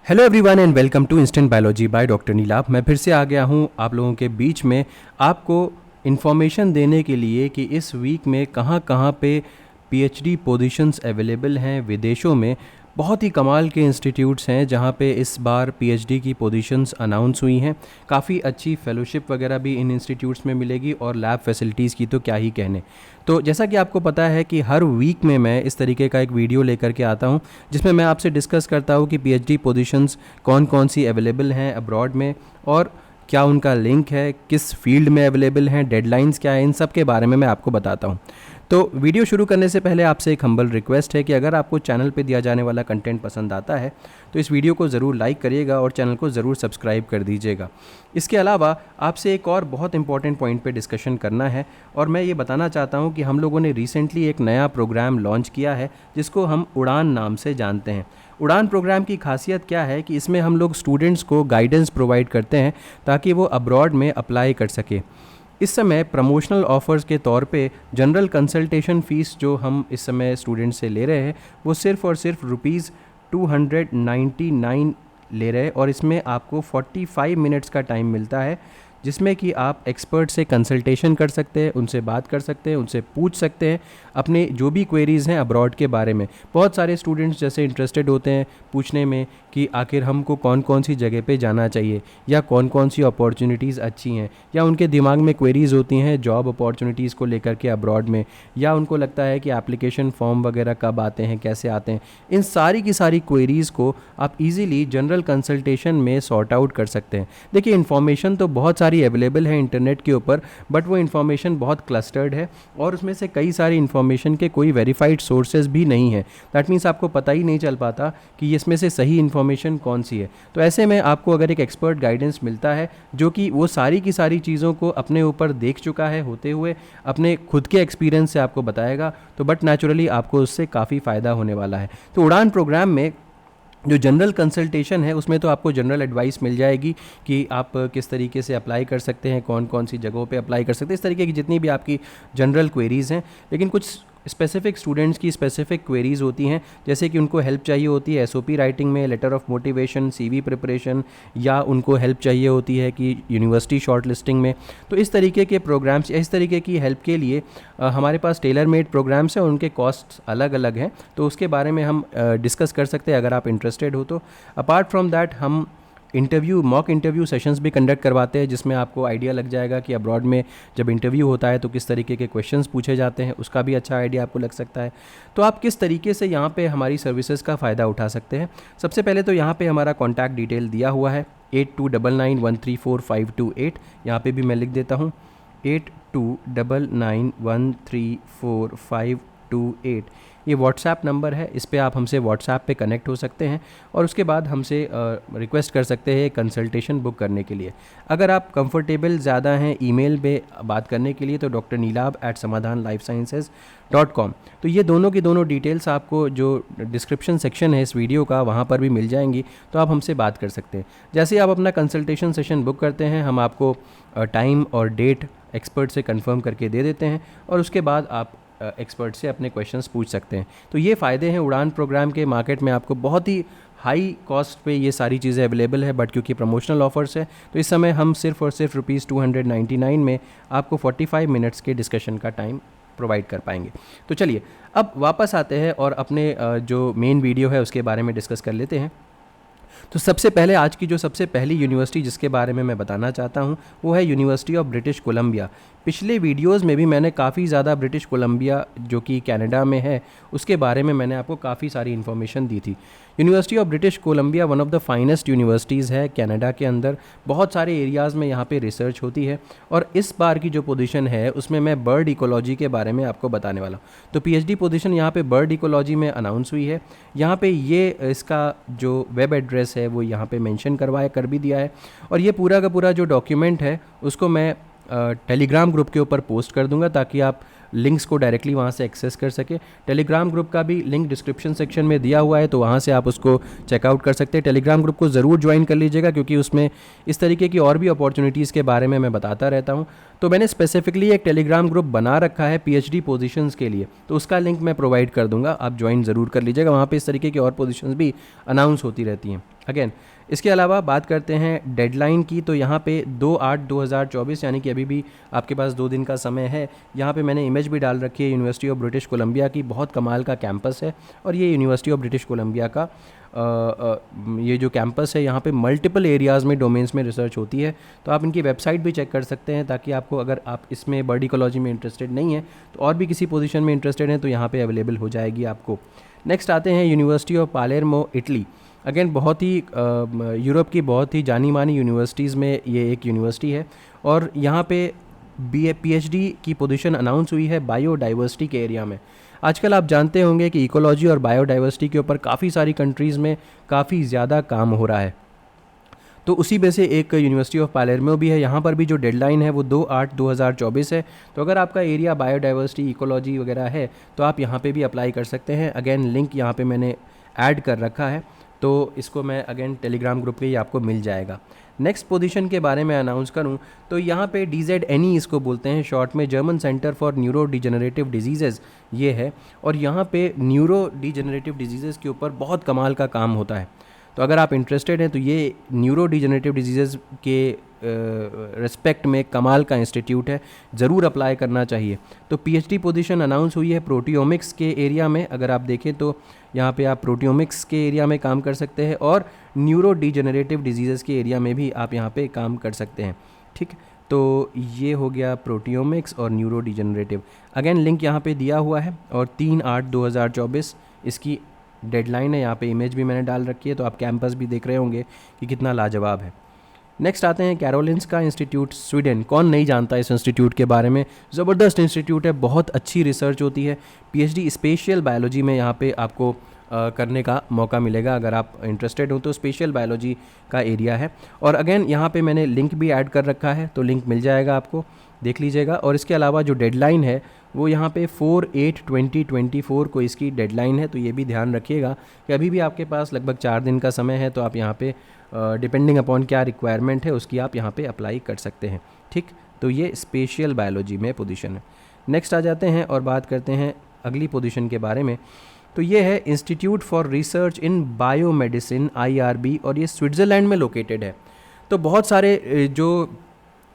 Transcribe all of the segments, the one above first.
Hello everyone and welcome to instant biology by doctor Neelabh. मैं फिर से आ गया हूँ आप लोगों के बीच में आपको इन्फॉर्मेशन देने के लिए कि इस वीक में कहाँ कहाँ पे पीएचडी पोजीशंस अवेलेबल हैं विदेशों में। बहुत ही कमाल के इंस्टीट्यूट्स हैं जहाँ पे इस बार पीएचडी की पोजीशंस अनाउंस हुई हैं। काफ़ी अच्छी फेलोशिप वगैरह भी इन इंस्टीट्यूट्स में मिलेगी और लैब फैसिलिटीज़ की तो क्या ही कहने। तो जैसा कि आपको पता है कि हर वीक में मैं इस तरीके का एक वीडियो लेकर के आता हूँ जिसमें मैं आपसे डिस्कस करता हूँ कि पीएचडी पोजीशंस कौन कौन सी अवेलेबल हैं अब्रॉड में और क्या उनका लिंक है, किस फील्ड में अवेलेबल हैं, डेडलाइंस क्या है, इन सब के बारे में मैं आपको बताता हूँ। तो वीडियो शुरू करने से पहले आपसे एक हम्बल रिक्वेस्ट है कि अगर आपको चैनल पे दिया जाने वाला कंटेंट पसंद आता है तो इस वीडियो को ज़रूर लाइक करिएगा और चैनल को ज़रूर सब्सक्राइब कर दीजिएगा। इसके अलावा आपसे एक और बहुत इंपॉर्टेंट पॉइंट पे डिस्कशन करना है और मैं ये बताना चाहता हूँ कि हम लोगों ने रिसेंटली एक नया प्रोग्राम लॉन्च किया है जिसको हम उड़ान नाम से जानते हैं। उड़ान प्रोग्राम की खासियत क्या है कि इसमें हम लोग स्टूडेंट्स को गाइडेंस प्रोवाइड करते हैं ताकि वो अब्रॉड में अप्लाई कर सके। इस समय प्रमोशनल ऑफ़र्स के तौर पे जनरल कंसल्टेशन फ़ीस जो हम इस समय स्टूडेंट से ले रहे हैं वो सिर्फ़ और सिर्फ ₹299 ले रहे हैं और इसमें आपको 45 मिनट्स का टाइम मिलता है जिसमें कि आप एक्सपर्ट से कंसल्टेशन कर सकते हैं, उनसे बात कर सकते हैं, उनसे पूछ सकते हैं अपने जो भी क्वेरीज़ हैं अब्रॉड के बारे में। बहुत सारे स्टूडेंट्स जैसे इंटरेस्टेड होते हैं पूछने में कि आखिर हमको कौन कौन सी जगह पे जाना चाहिए या कौन कौन सी अपॉर्चुनिटीज़ अच्छी हैं, या उनके दिमाग में क्वेरीज़ होती हैं जॉब अपॉर्चुनिटीज़ को लेकर के अब्रॉड में, या उनको लगता है कि एप्लीकेशन फॉर्म वगैरह कब आते हैं, कैसे आते हैं। इन सारी की सारी क्वेरीज़ को आप इजीली जनरल कंसल्टेशन में सॉर्ट आउट कर सकते हैं। देखिए, इन्फॉर्मेशन तो बहुत सारी अवेलेबल है इंटरनेट के ऊपर, बट वो इन्फॉर्मेशन बहुत क्लस्टर्ड है और उसमें से कई सारी इन्फॉर्मेशन के कोई वेरीफाइड सोर्सेज भी नहीं है। दैट मीन्स आपको पता ही नहीं चल पाता कि इसमें से सही इन्फॉर्मेशन कौन सी है। तो ऐसे में आपको अगर एक एक्सपर्ट गाइडेंस मिलता है जो कि वो सारी की सारी चीज़ों को अपने ऊपर देख चुका है होते हुए अपने खुद के एक्सपीरियंस से आपको बताएगा, तो बट नेचुरली आपको उससे काफ़ी फ़ायदा होने वाला है। तो उड़ान प्रोग्राम में जो जनरल कंसल्टेशन है उसमें तो आपको जनरल एडवाइस मिल जाएगी कि आप किस तरीके से अप्लाई कर सकते हैं, कौन कौन सी जगहों पे अप्लाई कर सकते हैं, इस तरीके की जितनी भी आपकी जनरल क्वेरीज़ हैं। लेकिन कुछ स्पेसिफिक स्टूडेंट्स की स्पेसिफिक क्वेरीज़ होती हैं, जैसे कि उनको हेल्प चाहिए होती है एसओपी राइटिंग में, letter of motivation, CV preparation, या उनको हेल्प चाहिए होती है कि यूनिवर्सिटी शॉर्ट लिस्टिंग में। तो इस तरीके के प्रोग्राम्स, इस तरीके की हेल्प के लिए हमारे पास टेलर मेड प्रोग्राम्स हैं और उनके कॉस्ट अलग अलग हैं, तो उसके बारे में हम डिस्कस कर सकते हैं अगर आप इंटरेस्टेड हो तो। अपार्ट फ्रॉम दैट हम मॉक इंटरव्यू सेशंस भी कंडक्ट करवाते हैं जिसमें आपको आइडिया लग जाएगा कि अब्रॉड में जब इंटरव्यू होता है तो किस तरीके के क्वेश्चंस पूछे जाते हैं, उसका भी अच्छा आइडिया आपको लग सकता है। तो आप किस तरीके से यहाँ पे हमारी सर्विसेज का फ़ायदा उठा सकते हैं। सबसे पहले तो यहाँ पे हमारा कॉन्टैक्ट डिटेल दिया हुआ है 8299134528, यहाँ पे भी मैं लिख देता हूँ 8299134528। ये व्हाट्सएप नंबर है, इस पे आप हमसे व्हाट्सएप पे कनेक्ट हो सकते हैं और उसके बाद हमसे रिक्वेस्ट कर सकते हैं कंसल्टेशन बुक करने के लिए। अगर आप कंफर्टेबल ज़्यादा हैं ईमेल पे बात करने के लिए तो drnilab@samadhanlifesciences.com। तो ये दोनों की दोनों डिटेल्स आपको जो डिस्क्रिप्शन सेक्शन है इस वीडियो का वहाँ पर भी मिल जाएंगी, तो आप हमसे बात कर सकते हैं। जैसे ही आप अपना कंसल्टेशन सेशन बुक करते हैं हम आपको टाइम और डेट एक्सपर्ट से कंफर्म करके दे देते हैं और उसके बाद आप एक्सपर्ट से अपने क्वेश्चंस पूछ सकते हैं। तो ये फ़ायदे हैं उड़ान प्रोग्राम के। मार्केट में आपको बहुत ही हाई कॉस्ट पे ये सारी चीज़ें अवेलेबल है, बट क्योंकि प्रमोशनल ऑफर्स है तो इस समय हम सिर्फ और सिर्फ ₹299 में आपको 45 मिनट्स के डिस्कशन का टाइम प्रोवाइड कर पाएंगे। तो चलिए अब वापस आते हैं और अपने जो मेन वीडियो है उसके बारे में डिस्कस कर लेते हैं। तो सबसे पहले आज की जो सबसे पहली यूनिवर्सिटी जिसके बारे में मैं बताना चाहता हूँ वो है यूनिवर्सिटी ऑफ ब्रिटिश कोलंबिया। पिछले वीडियोस में भी मैंने काफ़ी ज़्यादा ब्रिटिश कोलंबिया जो कि कनाडा में है उसके बारे में मैंने आपको काफ़ी सारी इन्फॉर्मेशन दी थी। University of British Columbia one of the finest universities है कनाडा के अंदर। बहुत सारे एरियाज़ में यहाँ पे रिसर्च होती है और इस बार की जो पोजीशन है उसमें मैं बर्ड इकोलॉजी के बारे में आपको बताने वाला हूँ। तो पीएचडी पोजीशन यहाँ पे बर्ड इकोलॉजी में अनाउंस हुई है। यहाँ पे ये इसका जो वेब एड्रेस है वो यहाँ पे मेंशन कर भी दिया है और ये पूरा का पूरा जो डॉक्यूमेंट है उसको मैं टेलीग्राम ग्रुप के ऊपर पोस्ट कर दूंगा ताकि आप लिंक्स को डायरेक्टली वहाँ से एक्सेस कर सके। टेलीग्राम ग्रुप का भी लिंक डिस्क्रिप्शन सेक्शन में दिया हुआ है, तो वहाँ से आप उसको चेकआउट कर सकते हैं। टेलीग्राम ग्रुप को ज़रूर ज्वाइन कर लीजिएगा क्योंकि उसमें इस तरीके की और भी अपॉर्चुनिटीज़ के बारे में मैं बताता रहता हूँ। तो मैंने स्पेसिफिकली एक टेलीग्राम ग्रुप बना रखा है पीएचडी पोजीशंस के लिए, तो उसका लिंक मैं प्रोवाइड कर दूंगा, आप ज्वाइन ज़रूर कर लीजिएगा। वहाँ पे इस तरीके की और पोजीशंस भी अनाउंस होती रहती हैं। अगेन इसके अलावा बात करते हैं डेडलाइन की, तो यहाँ पे 2/8/2024 यानी कि अभी भी आपके पास 2 दिन का समय है। यहाँ पे मैंने इमेज भी डाल रखी है यूनिवर्सिटी ऑफ ब्रिटिश कोलंबिया की, बहुत कमाल का कैंपस है। और ये यूनिवर्सिटी ऑफ ब्रिटिश कोलंबिया का ये जो कैंपस है, यहाँ पे मल्टीपल एरियाज़ में डोमेन्स में रिसर्च होती है। तो आप इनकी वेबसाइट भी चेक कर सकते हैं, ताकि आपको, अगर आप इसमें बर्ड इकोलॉजी में इंटरेस्टेड नहीं है तो और भी किसी पोजीशन में इंटरेस्टेड हैं तो यहाँ पे अवेलेबल हो जाएगी आपको। नेक्स्ट आते हैं university of Palermo, Italy. Again बहुत ही यूरोप की बहुत ही जानी मानी यूनिवर्सिटीज़ में ये एक यूनिवर्सिटी है, और यहाँ पे PhD की पोजीशन अनाउंस हुई है बायोडाइवर्सिटी के एरिया में। आजकल आप जानते होंगे कि इकोलॉजी और बायोडाइवर्सिटी के ऊपर काफ़ी सारी कंट्रीज़ में काफ़ी ज़्यादा काम हो रहा है। तो उसी में से एक यूनिवर्सिटी ऑफ पालेर्मो भी है। यहाँ पर भी जो डेडलाइन है वो 2/8/2024 है। तो अगर आपका एरिया बायोडाइवर्सिटी, इकोलॉजी वगैरह है तो आप यहाँ पे भी अप्लाई कर सकते हैं। अगेन लिंक यहाँ पे मैंने ऐड कर रखा है, तो इसको मैं अगेन टेलीग्राम ग्रुप पे ही आपको मिल जाएगा। नेक्स्ट पोजीशन के बारे में अनाउंस करूं तो यहाँ पे DZNE इसको बोलते हैं शॉर्ट में, German centre for neuro degenerative disease ये है। और यहाँ पे न्यूरो डिजेनरेटिव डिजीज़ के ऊपर बहुत कमाल का काम होता है। तो अगर आप इंटरेस्टेड हैं तो ये न्यूरो डिजेनरेटिव डिजीज़ के रिस्पेक्ट में कमाल का इंस्टीट्यूट है, ज़रूर अप्लाई करना चाहिए। तो PhD पोजीशन अनाउंस हुई है प्रोटियोमिक्स के एरिया में। अगर आप देखें तो यहाँ पे आप प्रोटियोमिक्स के एरिया में काम कर सकते हैं, और न्यूरो डिजेनरेटिव डिजीज़ के एरिया में भी आप यहाँ पे काम कर सकते हैं। ठीक, तो ये हो गया प्रोटियोमिक्स और न्यूरो डिजेनरेटिव। अगेन लिंक यहाँ पे दिया हुआ है, और 3/8/2024 इसकी डेडलाइन है। यहाँ पे इमेज भी मैंने डाल रखी है, तो आप कैंपस भी देख रहे होंगे कि कितना लाजवाब है। नेक्स्ट आते हैं कैरोलिंस्का इंस्टीट्यूट, स्वीडन। कौन नहीं जानता इस इंस्टीट्यूट के बारे में, ज़बरदस्त इंस्टीट्यूट है, बहुत अच्छी रिसर्च होती है। PhD स्पेशियल बायोलॉजी में यहाँ पे आपको करने का मौका मिलेगा। अगर आप इंटरेस्टेड हो तो स्पेशल बायोलॉजी का एरिया है। और अगेन यहाँ पे मैंने लिंक भी ऐड कर रखा है, तो लिंक मिल जाएगा आपको, देख लीजिएगा। और इसके अलावा जो डेडलाइन है वो यहाँ पे 4/8/2024 को इसकी डेडलाइन है। तो ये भी ध्यान रखिएगा कि अभी भी आपके पास लगभग 4 दिन का समय है। तो आप यहाँ पे डिपेंडिंग अपॉन क्या रिक्वायरमेंट है उसकी आप यहाँ पे अप्लाई कर सकते हैं। ठीक, तो ये स्पेशल बायोलॉजी में पोजीशन है। नेक्स्ट आ जाते हैं और बात करते हैं अगली पोजीशन के बारे में। तो ये है institute for research in biomedicine, IRB, और ये स्विट्ज़रलैंड में लोकेटेड है। तो बहुत सारे जो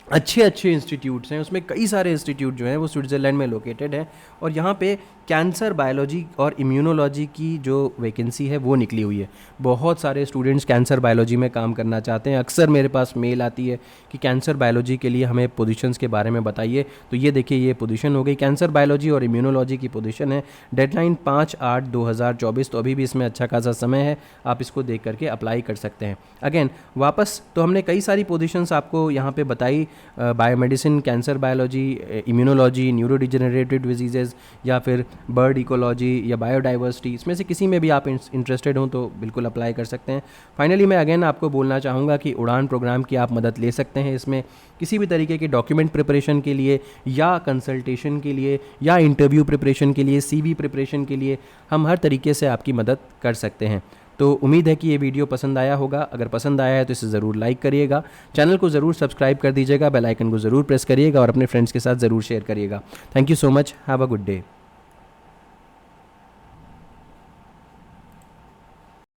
अच्छे अच्छे इंस्टीट्यूट्स हैं उसमें कई सारे इंस्टीट्यूट जो हैं वो स्विट्ज़रलैंड में लोकेटेड है। और यहाँ पे कैंसर बायोलॉजी और इम्यूनोलॉजी की जो वैकेंसी है वो निकली हुई है। बहुत सारे स्टूडेंट्स कैंसर बायोलॉजी में काम करना चाहते हैं। अक्सर मेरे पास मेल आती है कि कैंसर बायोलॉजी के लिए हमें पोजीशंस के बारे में बताइए। तो ये देखिए, ये पोजीशन हो गई कैंसर बायोलॉजी और इम्यूनोलॉजी की पोजीशन है। डेडलाइन 5/8/2024, तो अभी भी इसमें अच्छा खासा समय है, आप इसको देख करके अप्लाई कर सकते हैं। अगेन वापस तो हमने कई सारी पोजीशंस आपको यहाँ पे बताई, biomedicine, cancer biology, immunology, neuro degenerative disease, या फिर बर्ड इकोलॉजी या बायोडाइवर्सिटी, इसमें से किसी में भी आप इंटरेस्टेड हों तो बिल्कुल अप्लाई कर सकते हैं। फाइनली मैं अगेन आपको बोलना चाहूँगा कि उड़ान प्रोग्राम की आप मदद ले सकते हैं। इसमें किसी भी तरीके के डॉक्यूमेंट प्रिपरेशन के लिए, या कंसल्टेशन के लिए, या इंटरव्यू प्रिपरेशन के लिए, CV प्रिपरेशन के लिए हम हर तरीके से आपकी मदद कर सकते हैं। तो उम्मीद है कि ये वीडियो पसंद आया होगा। अगर पसंद आया है तो इसे ज़रूर लाइक करिएगा, चैनल को ज़रूर सब्सक्राइब कर दीजिएगा, बेल आइकन को ज़रूर प्रेस करिएगा, और अपने फ्रेंड्स के साथ ज़रूर शेयर करिएगा। Thank you so much, have a good day.